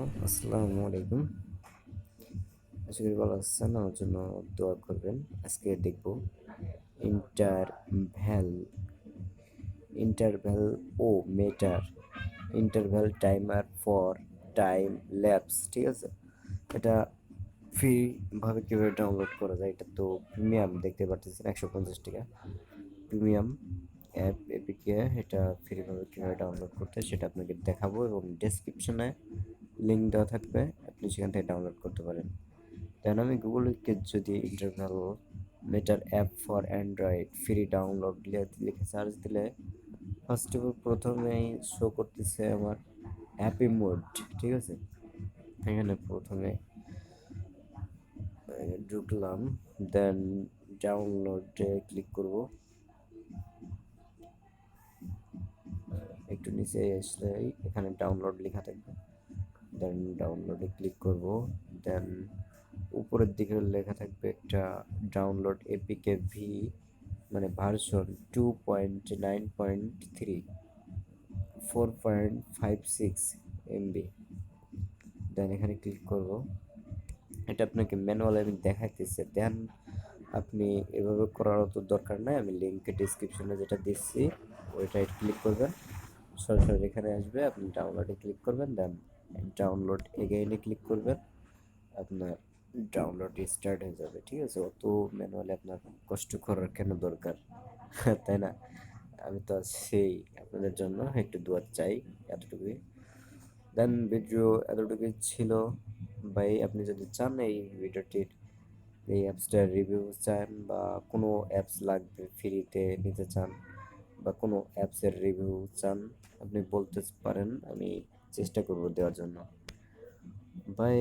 আসসালামু আলাইকুম। আশা করি ভালো আছেন। আমার জন্য দোয়া করবেন। আজকে দেখব ইন্টারভ্যাল ইন্টারভ্যাল ও মেটার interval timer for time lapse. ঠিক আছে, এটা ফ্রি ভাবে কিভাবে ডাউনলোড করা যায়। এটা তো প্রিমিয়াম, দেখতে পাচ্ছেন 150 টাকা প্রিমিয়াম এপিকে। এটা ফ্রিভাবে কীভাবে ডাউনলোড করতে হয় সেটা আপনাকে দেখাবো, এবং ডেসক্রিপশনে লিঙ্ক দেওয়া থাকবে, আপনি সেখান থেকে ডাউনলোড করতে পারেন। দেন আমি গুগলকে যদি internal matter app for Android free download লিখে সার্চ দিলে ফার্স্ট অফ অল প্রথমেই শো করতেছে আমার হ্যাপি মোড। ঠিক আছে, এখানে প্রথমে ঢুকলাম, দেন ডাউনলোডে ক্লিক করব। একটু নিচে আসলেই এখানে ডাউনলোড লেখা থাকবে, দেন ডাউনলোডে ক্লিক করব। দেন উপরের দিকে লেখা থাকবে একটা ডাউনলোড এপিকে ভি, মানে ভার্সন 2.9.3, 4.56 এমবি। দেন এখানে ক্লিক করব। এটা আপনাকে ম্যানুয়ালি আমি দেখাইতেছে, দেন আপনি এভাবে করার তো দরকার নাই। আমি লিঙ্কে ডিসক্রিপশনে যেটা দিচ্ছি ওইটাই ক্লিক করবেন, সরাসরি এখানে আসবে। আপনি ডাউনলোডে ক্লিক করবেন, দেন ডাউনলোড এগেইনে ক্লিক করবেন, আপনার ডাউনলোড স্টার্ট হয়ে যাবে। ঠিক আছে, অত ম্যানুয়ালি আপনার কষ্ট করার কেন দরকার? তাই না? আমি তো সেই আপনাদের জন্য একটু দোয়া চাই, এতটুকুই। দেন ভিডিও এতটুকুই ছিল ভাই। আপনি যদি চান এই ভিডিওটির, এই অ্যাপসটার রিভিউ চান, বা কোনো অ্যাপস লাগবে ফ্রিতে নিতে চান, বা কোনো অ্যাপসের রিভিউ চান, আপনি বলতে পারেন, আমি চেষ্টা করব দেওয়ার জন্য ভাই।